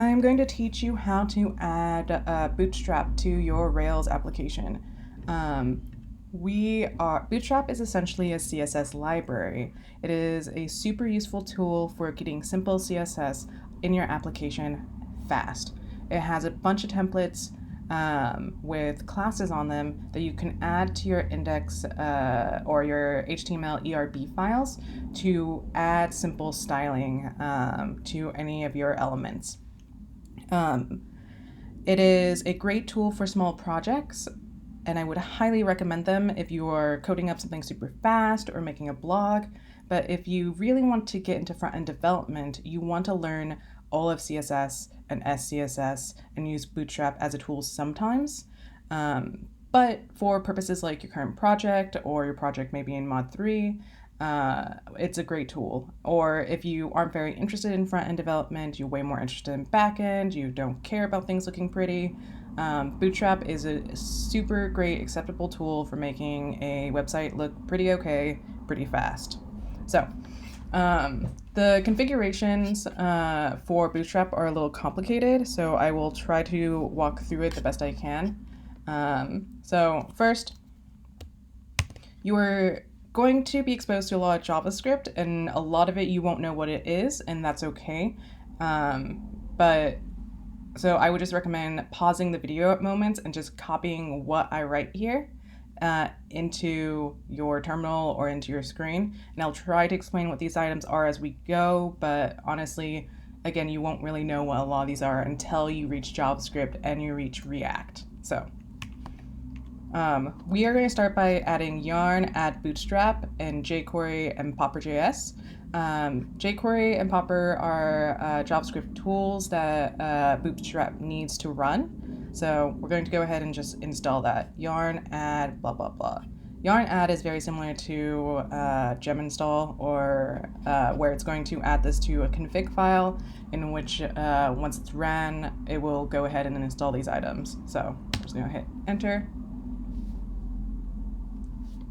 I'm going to teach you how to add Bootstrap to your Rails application. Bootstrap is essentially a CSS library. It is a super useful tool for getting simple CSS in your application fast. It has a bunch of templates with classes on them that you can add to your index or your HTML ERB files to add simple styling to any of your elements. Um, it is a great tool for small projects, and I would highly recommend them if you are coding up something super fast or making a blog. But if you really want to get into front end development, you want to learn all of CSS and SCSS and use Bootstrap as a tool sometimes. But for purposes like your current project or your project maybe in Mod 3, it's a great tool. Or if you aren't very interested in front end development, you're way more interested in back end, you don't care about things looking pretty, Bootstrap is a super great, acceptable tool for making a website look pretty okay, pretty fast. So, the configurations for Bootstrap are a little complicated, so I will try to walk through it the best I can. So first, you're going to be exposed to a lot of JavaScript, and a lot of it you won't know what it is, and that's okay. But so I would just recommend pausing the video at moments and just copying what I write here into your terminal or into your screen. And I'll try to explain what these items are as we go, but honestly, again, you won't really know what a lot of these are until you reach JavaScript and you reach React. So we are going to start by adding Yarn, add Bootstrap, and jQuery and Popper.js. jQuery and Popper are JavaScript tools that Bootstrap needs to run. So we're going to go ahead and just install that. Yarn, add, blah, blah, blah. Yarn add is very similar to gem install, or where it's going to add this to a config file in which once it's ran, it will go ahead and install these items. So I'm just going to hit enter.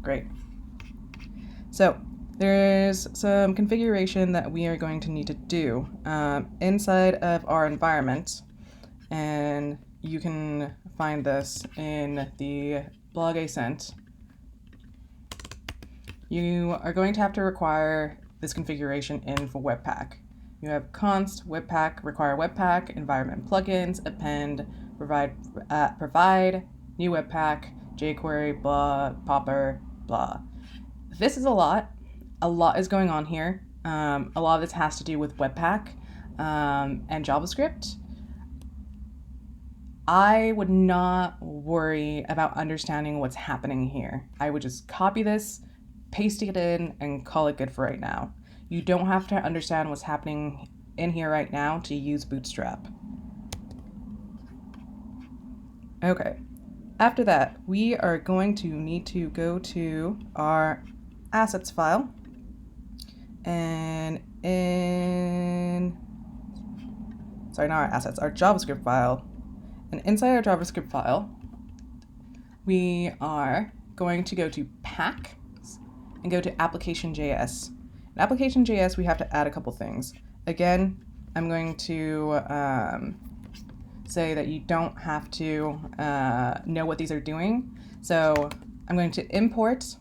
Great. So there's some configuration that we are going to need to do inside of our environment, and you can find this in the blog I sent. You are going to have to require this configuration in for Webpack. You have const, Webpack, require Webpack, environment plugins, append, provide, new Webpack, jQuery, blah, Popper, blah. This is a lot. A lot is going on here. A lot of this has to do with Webpack and JavaScript. I would not worry about understanding what's happening here. I would just copy this, paste it in, and call it good for right now. You don't have to understand what's happening in here right now to use Bootstrap. Okay. After that, we are going to need to go to our assets file, and not our assets, our JavaScript file. And inside our JavaScript file, we are going to go to pack and go to application.js. In application.js, we have to add a couple things. Again, I'm going to say that you don't have to know what these are doing. So I'm going to import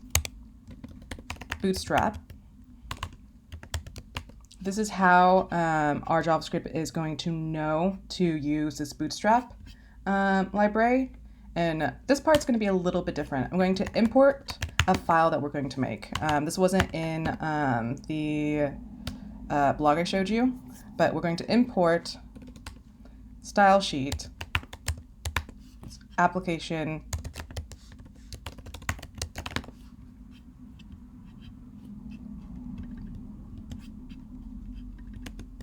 Bootstrap. This is how our JavaScript is going to know to use this Bootstrap library. And this part's going to be a little bit different. I'm going to import a file that we're going to make. This wasn't in the blog I showed you, but we're going to import style sheet application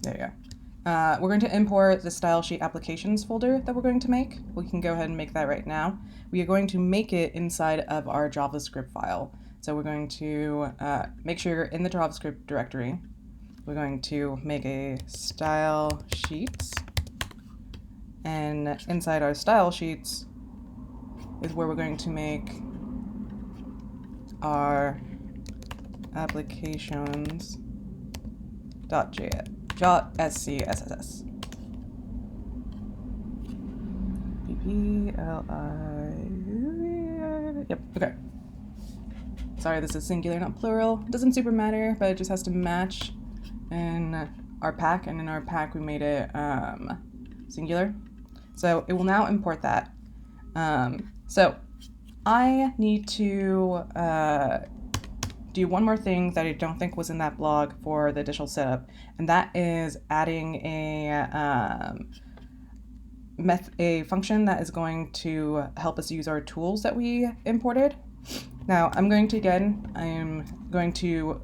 there you go. We're going to import the style sheet applications folder that we're going to make. We can go ahead and make that right now. We are going to make it inside of our JavaScript file. So we're going to make sure you're in the JavaScript directory. We're going to make a style sheets, and inside our style sheets is where we're going to make our applications.SCSS. P-L-I. Yep, okay. Sorry, this is singular, not plural. It doesn't super matter, but it just has to match in our pack, and in our pack we made it singular. So it will now import that. So I need to do one more thing that I don't think was in that blog for the additional setup, and that is adding a function that is going to help us use our tools that we imported. Now I'm going to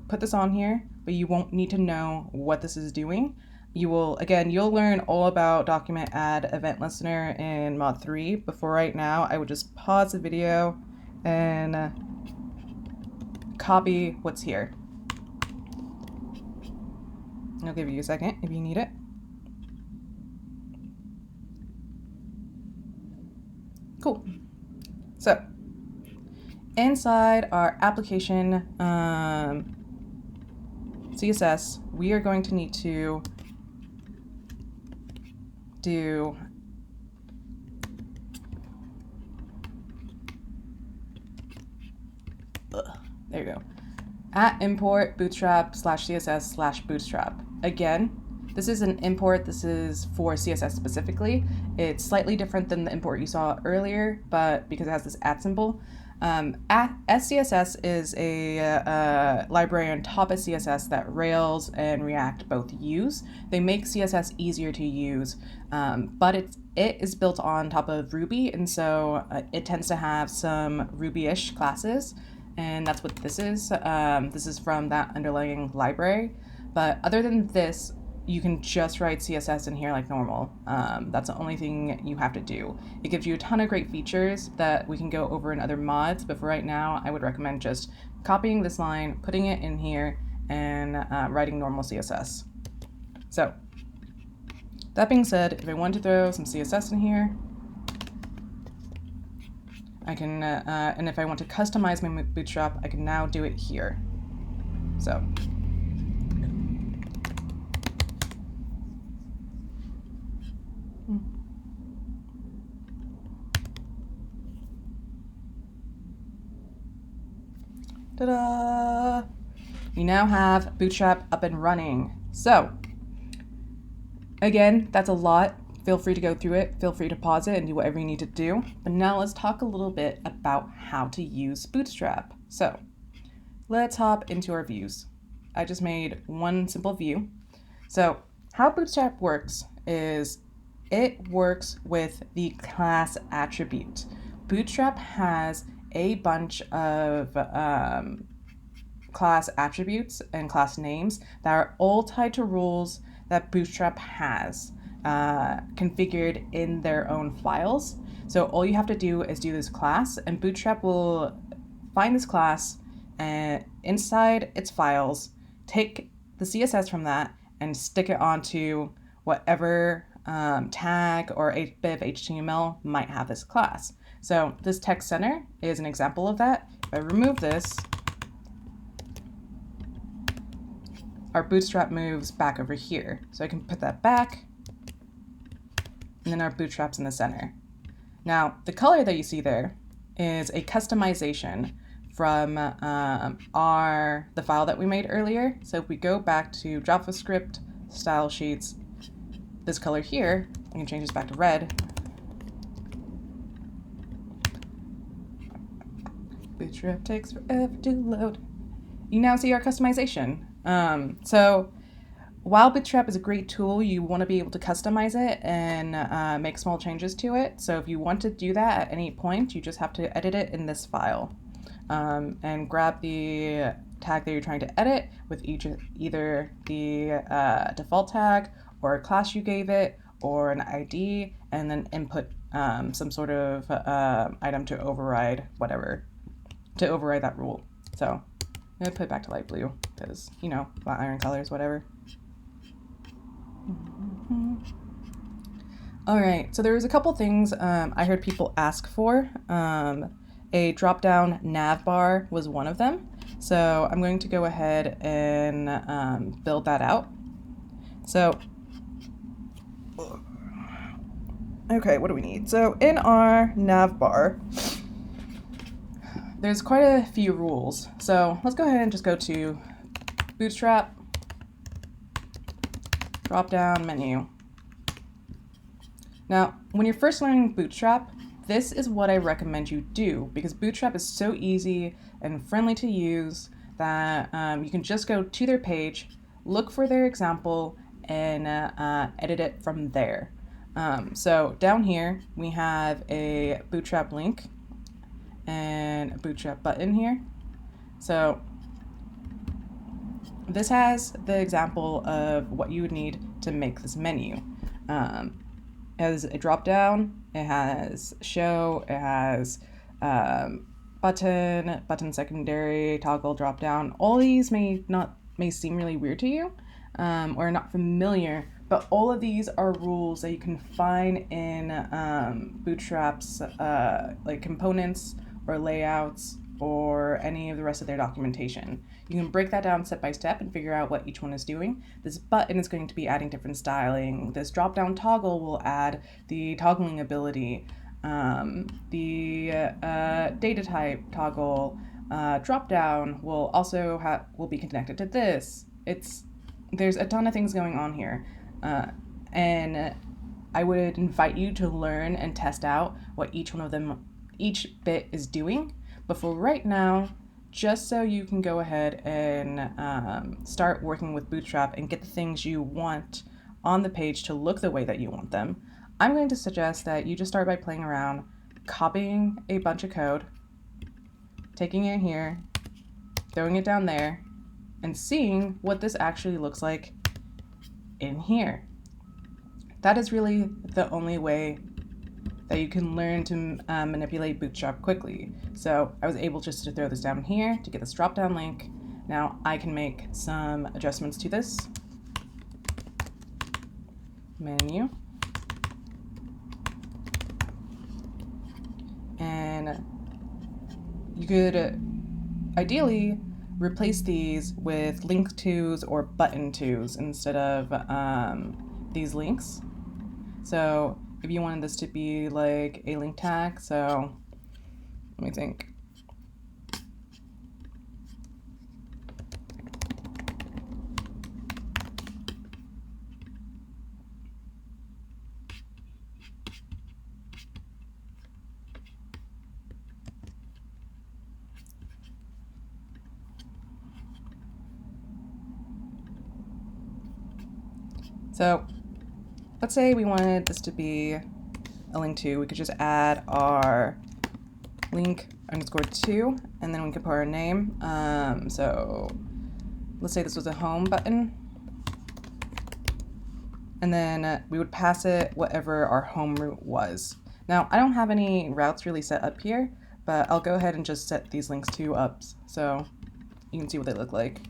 put this on here, but you won't need to know what this is doing. You'll learn all about document add event listener in mod 3, but for right now I would just pause the video and copy what's here. I'll give you a second if you need it. Cool. So inside our application CSS, we are going to need to do there you go. @import bootstrap /css /bootstrap. Again, this is an import. This is for CSS specifically. It's slightly different than the import you saw earlier, but because it has this @ symbol. SCSS is a library on top of CSS that Rails and React both use. They make CSS easier to use, but it is built on top of Ruby, and so it tends to have some Ruby-ish classes, and that's what this is. This is from that underlying library, but other than this, you can just write CSS in here like normal. That's the only thing you have to do. It gives you a ton of great features that we can go over in other mods, but for right now, I would recommend just copying this line, putting it in here, and writing normal CSS. So, that being said, if I want to throw some CSS in here, I can, and if I want to customize my bootstrap, I can now do it here. So. Ta-da! We now have Bootstrap up and running. So, again, that's a lot. Feel free to go through it. Feel free to pause it and do whatever you need to do. But now let's talk a little bit about how to use Bootstrap. So, let's hop into our views. I just made one simple view. So, how Bootstrap works is it works with the class attribute. Bootstrap has a bunch of class attributes and class names that are all tied to rules that Bootstrap has configured in their own files. So all you have to do is do this class, and Bootstrap will find this class and inside its files, take the CSS from that and stick it onto whatever tag or a bit of HTML might have this class. So this text center is an example of that. If I remove this, our Bootstrap moves back over here. So I can put that back, and then our Bootstrap's in the center. Now, the color that you see there is a customization from the file that we made earlier. So if we go back to JavaScript, style sheets, this color here, I can change this back to red. Bootstrap takes forever to load. You now see our customization. So while Bootstrap is a great tool, you want to be able to customize it and make small changes to it. So if you want to do that at any point, you just have to edit it in this file and grab the tag that you're trying to edit with either the default tag or a class you gave it or an ID, and then input some sort of item to override that rule. So I'm gonna put it back to light blue because, you know, flat iron colors, whatever. All right, so there was a couple things I heard people ask for. A drop-down nav bar was one of them. So I'm going to go ahead and build that out. So Okay, what do we need? So in our nav bar, there's quite a few rules. So let's go ahead and just go to Bootstrap, drop down menu. Now, when you're first learning Bootstrap, this is what I recommend you do because Bootstrap is so easy and friendly to use that you can just go to their page, look for their example, and edit it from there. So down here, we have a Bootstrap link and a Bootstrap button here. So this has the example of what you would need to make this menu. It has a drop down, it has show, it has button secondary, toggle drop down. All these may seem really weird to you or not familiar, but all of these are rules that you can find in Bootstrap's like components or layouts or any of the rest of their documentation. You can break that down step by step and figure out what each one is doing. This button is going to be adding different styling. This drop down toggle will add the toggling ability. The data type toggle drop down will also will be connected to this. There's a ton of things going on here, and I would invite you to learn and test out what each bit is doing. But for right now, just so you can go ahead and start working with Bootstrap and get the things you want on the page to look the way that you want them, I'm going to suggest that you just start by playing around, copying a bunch of code, taking it here, throwing it down there, and seeing what this actually looks like in here. That is really the only way that you can learn to manipulate Bootstrap quickly. So I was able just to throw this down here to get this drop down link. Now I can make some adjustments to this menu. And you could ideally replace these with link tos or button tos instead of these links. So if you wanted this to be like a link tag, so let me think. So let's say we wanted this to be a link to, we could just add our link _2, and then we could put our name. So let's say this was a home button, and then we would pass it whatever our home route was. Now, I don't have any routes really set up here, but I'll go ahead and just set these links to up so you can see what they look like.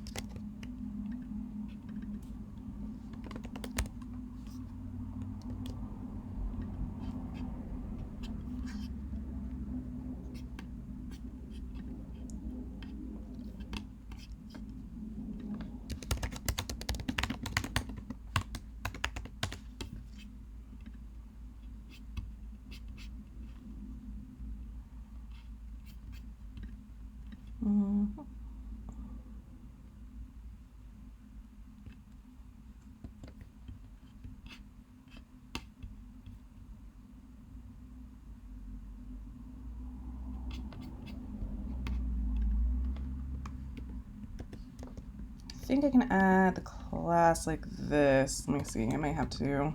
I think I can add the class like this. Let me see, I might have to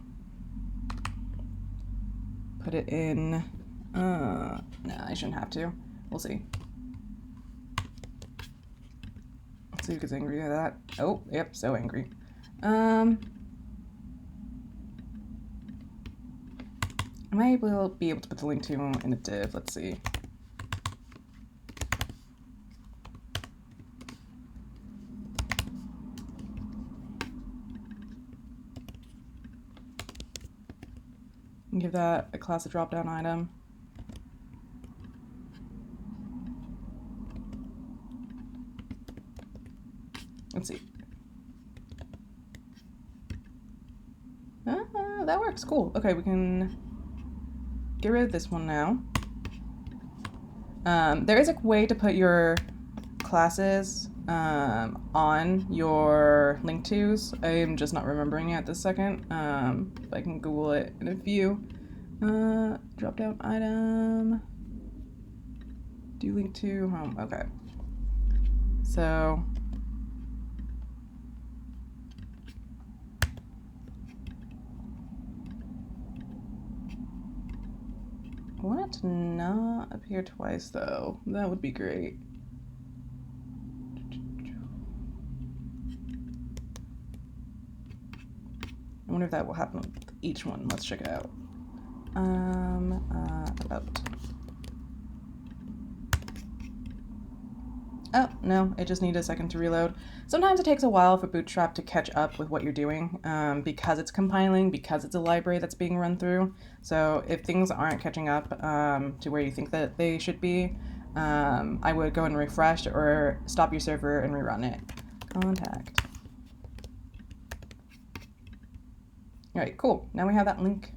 put it in. No, I shouldn't have to. We'll see. Let's see who gets angry at that. Oh, yep, so angry. I might be able to put the link to in a div. Let's see. Give that a class of drop-down item. Let's see. That works. Cool. Okay, we can get rid of this one now. There is a way to put your classes on your link tos. I'm just not remembering it this second. If I can Google it in a few. Drop down item. Do link to home. Okay. So I want it to not appear twice though. That would be great. I wonder if that will happen with each one. Let's check it out. About. Oh, no, it just needed a second to reload. Sometimes it takes a while for Bootstrap to catch up with what you're doing because it's compiling, because it's a library that's being run through. So if things aren't catching up to where you think that they should be, I would go and refresh or stop your server and rerun it. Contact. All right, cool. Now we have that link,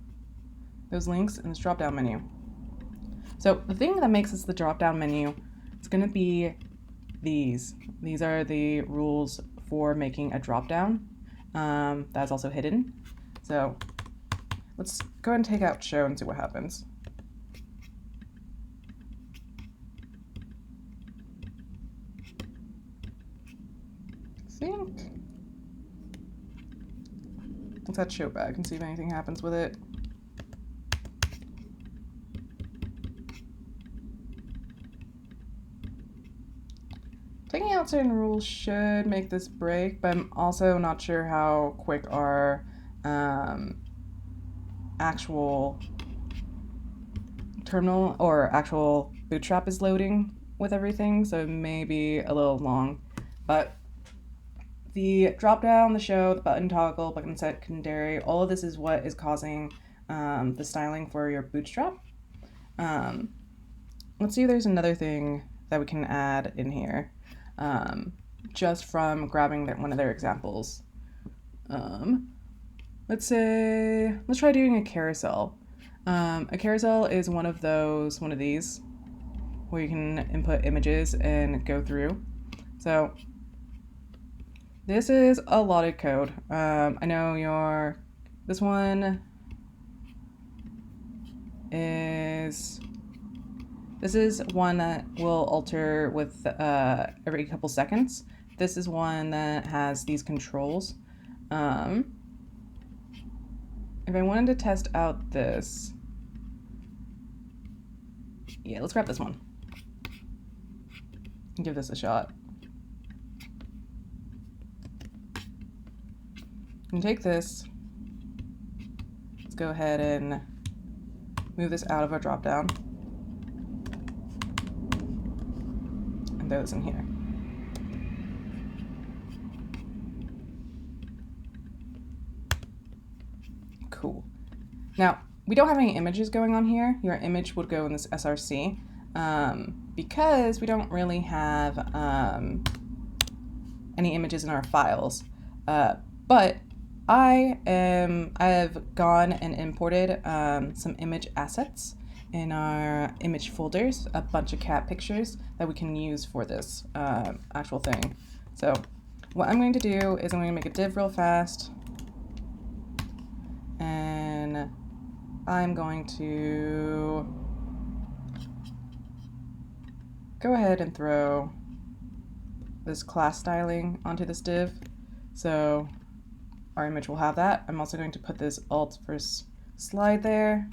those links in this drop-down menu. So the thing that makes this the drop-down menu is going to be these. These are the rules for making a drop-down. That's also hidden. So let's go ahead and take out show and see what happens. Let's add show back and see if anything happens with it. Taking out certain rules should make this break, but I'm also not sure how quick our actual terminal or actual Bootstrap is loading with everything, so it may be a little long. But the drop down, the show, the button toggle, button secondary, all of this is what is causing the styling for your Bootstrap. Let's see if there's another thing that we can add in here. Just from grabbing one of their examples. Let's try doing a carousel. A carousel is one of these where you can input images and go through. So this is a lot of code. I know this one is. This is one that will alter with every couple seconds. This is one that has these controls. If I wanted to test out this, yeah, let's grab this one. Give this a shot. And take this. Let's go ahead and move this out of our drop down. And those in here. Cool. Now, we don't have any images going on here. Your image would go in this SRC because we don't really have any images in our files. But I have gone and imported some image assets in our image folders, a bunch of cat pictures that we can use for this actual thing. So what I'm going to do is I'm going to make a div real fast, and I'm going to go ahead and throw this class styling onto this div. So our image will have that. I'm also going to put this alt first slide there.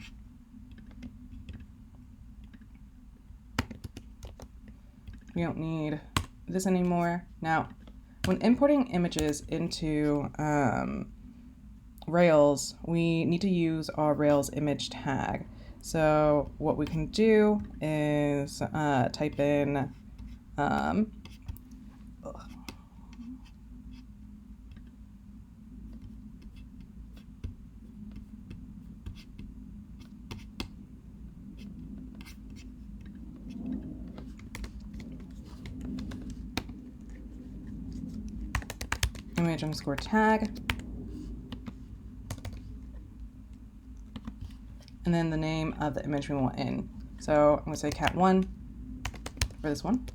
We don't need this anymore. Now, when importing images into Rails, we need to use our Rails image tag. So what we can do is type in image underscore tag. and then the name of the image we want in. So I'm going to say cat1 for this one.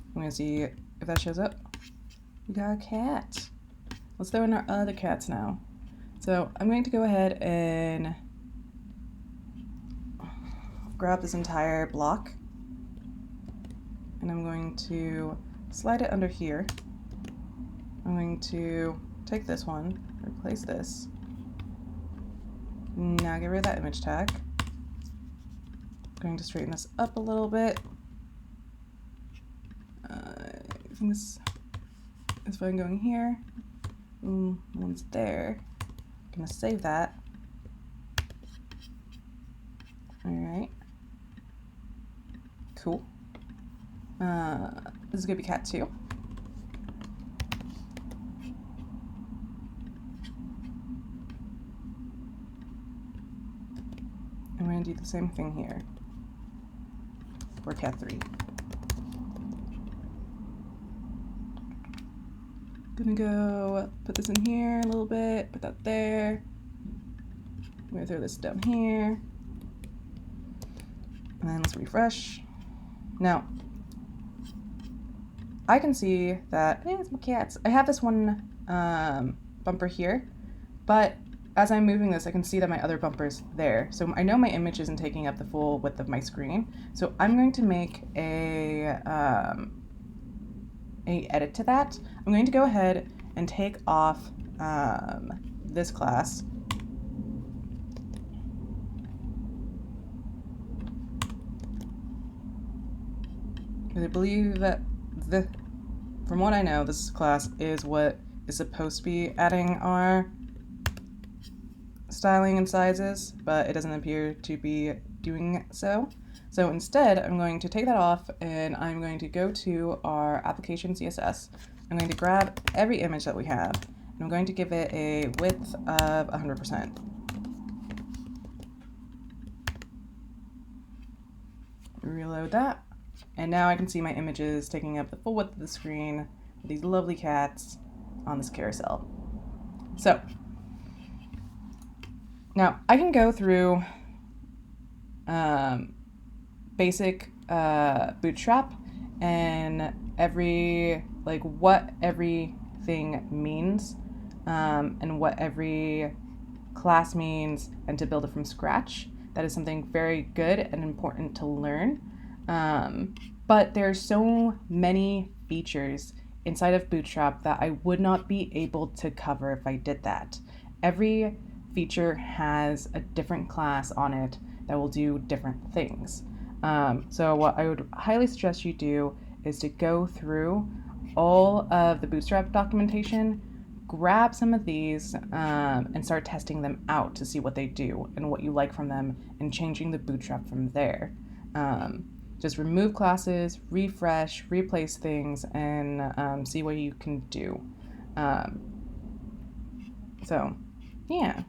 I'm going to see if that shows up. We got a cat. Let's throw in our other cats now. So I'm going to go ahead and grab this entire block, and I'm going to slide it under here. I'm going to take this one, replace this. Now get rid of that image tag. I'm going to straighten this up a little bit. I think this is fine going here. One's there. I'm gonna save that. All right. Cool. This is gonna be cat 2. I'm gonna do the same thing here for cat 3. Gonna go put this in here a little bit, put that there. I'm gonna throw this down here. And then let's refresh. Now, I can see that, hey, it's my cats. I have this one bumper here, but as I'm moving this, I can see that my other bumper's there. So I know my image isn't taking up the full width of my screen. So I'm going to make a edit to that. I'm going to go ahead and take off this class. I believe that from what I know, this class is what is supposed to be adding our styling and sizes, but it doesn't appear to be doing so. So instead, I'm going to take that off, and I'm going to go to our application CSS. I'm going to grab every image that we have, and I'm going to give it a width of 100%. Reload that, and now I can see my images taking up the full width of the screen with these lovely cats on this carousel. So now I can go through basic bootstrap and what everything means and what every class means, and to build it from scratch. That is something very good and important to learn. But there are so many features inside of Bootstrap that I would not be able to cover if I did that. Every feature has a different class on it that will do different things. So what I would highly suggest you do is to go through all of the Bootstrap documentation, grab some of these and start testing them out to see what they do and what you like from them, and changing the Bootstrap from there. Just remove classes, refresh, replace things, and see what you can do. So yeah.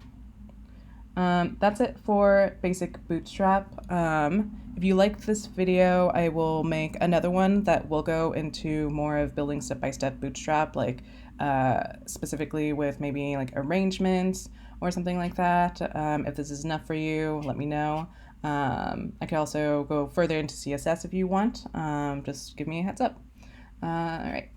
That's it for basic Bootstrap. If you liked this video, I will make another one that will go into more of building step-by-step Bootstrap, like specifically with maybe like arrangements or something like that. If this is enough for you, let me know. I could also go further into CSS if you want. Just give me a heads up. All right.